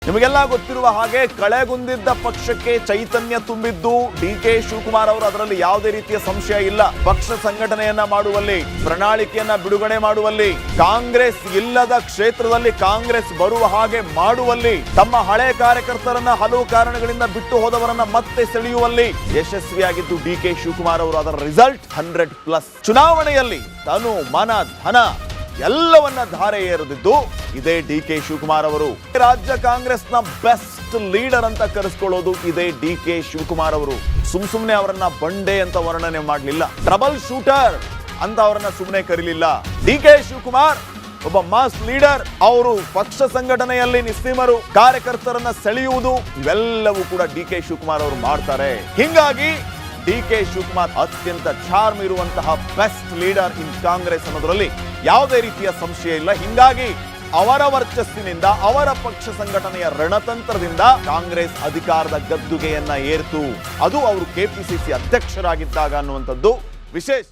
ನಿಮಗೆಲ್ಲ ಗೊತ್ತಿರುವ ಹಾಗೆ ಕಳೆಗುಂದಿದ್ದ ಪಕ್ಷಕ್ಕೆ ಚೈತನ್ಯ ತುಂಬಿದ್ದು ಡಿಕೆ ಶಿವಕುಮಾರ್ ಅವರು. ಅದರಲ್ಲಿ ಯಾವುದೇ ರೀತಿಯ ಸಂಶಯ ಇಲ್ಲ. ಪಕ್ಷ ಸಂಘಟನೆಯನ್ನ ಮಾಡುವಲ್ಲಿ, ಪ್ರಣಾಳಿಕೆಯನ್ನ ಬಿಡುಗಡೆ ಮಾಡುವಲ್ಲಿ, ಕಾಂಗ್ರೆಸ್ ಇಲ್ಲದ ಕ್ಷೇತ್ರದಲ್ಲಿ ಕಾಂಗ್ರೆಸ್ ಬರುವ ಹಾಗೆ ಮಾಡುವಲ್ಲಿ, ತಮ್ಮ ಹಳೆ ಕಾರ್ಯಕರ್ತರನ್ನ ಹಲವು ಕಾರಣಗಳಿಂದ ಬಿಟ್ಟು ಹೋದವರನ್ನ ಮತ್ತೆ ಸೆಳೆಯುವಲ್ಲಿ ಯಶಸ್ವಿಯಾಗಿದ್ದು ಡಿಕೆ ಶಿವಕುಮಾರ್ ಅವರು. ಅದರ ರಿಸಲ್ಟ್ 100+. ಚುನಾವಣೆಯಲ್ಲಿ ತನು ಮನ ಧನ ಎಲ್ಲವನ್ನ ಧಾರೆ ಏರಿದಿದ್ದು ಇದೇ ಡಿಕೆ ಶಿವಕುಮಾರ್ ಅವರು. ರಾಜ್ಯ ಕಾಂಗ್ರೆಸ್ನ ಬೆಸ್ಟ್ ಲೀಡರ್ ಅಂತ ಕರೆಸ್ಕೊಳ್ಳೋದು ಇದೇ ಡಿಕೆ ಶಿವಕುಮಾರ್ ಅವರು. ಸುಮ್ನೆ ಅವರನ್ನ ಬಂಡೆ ಅಂತ ವರ್ಣನೆ ಮಾಡಲಿಲ್ಲ, ಟ್ರಬಲ್ ಶೂಟರ್ ಅಂತ ಅವರನ್ನ ಸುಮ್ಮನೆ ಕರೀಲಿಲ್ಲ. ಡಿಕೆ ಶಿವಕುಮಾರ್ ಒಬ್ಬ ಮಾಸ್ ಲೀಡರ್. ಅವರು ಪಕ್ಷ ಸಂಘಟನೆಯಲ್ಲಿ ನಿಸ್ಸೀಮರು, ಕಾರ್ಯಕರ್ತರನ್ನ ಸೆಳೆಯುವುದು ಇವೆಲ್ಲವೂ ಕೂಡ ಡಿಕೆ ಶಿವಕುಮಾರ್ ಅವರು ಮಾಡ್ತಾರೆ. ಹಿಂಗಾಗಿ ಡಿಕೆ ಶಿವಕುಮಾರ್ ಅತ್ಯಂತ ಚಾರ್ಮ್ ಇರುವಂತಹ ಬೆಸ್ಟ್ ಲೀಡರ್ ಇನ್ ಕಾಂಗ್ರೆಸ್ ಅನ್ನೋದ್ರಲ್ಲಿ ಯಾವುದೇ ರೀತಿಯ ಸಂಶಯ ಇಲ್ಲ. ಹಿಂಗಾಗಿ ಅವರ ವರ್ಚಸ್ಸಿನಿಂದ, ಅವರ ಪಕ್ಷ ಸಂಘಟನೆಯ ರಣತಂತ್ರದಿಂದ ಕಾಂಗ್ರೆಸ್ ಅಧಿಕಾರದ ಗದ್ದುಗೆಯನ್ನ ಏರ್ತು. ಅದು ಅವರು ಕೆಪಿಸಿಸಿ ಅಧ್ಯಕ್ಷರಾಗಿದ್ದಾಗ ಅನ್ನುವಂಥದ್ದು ವಿಶೇಷ.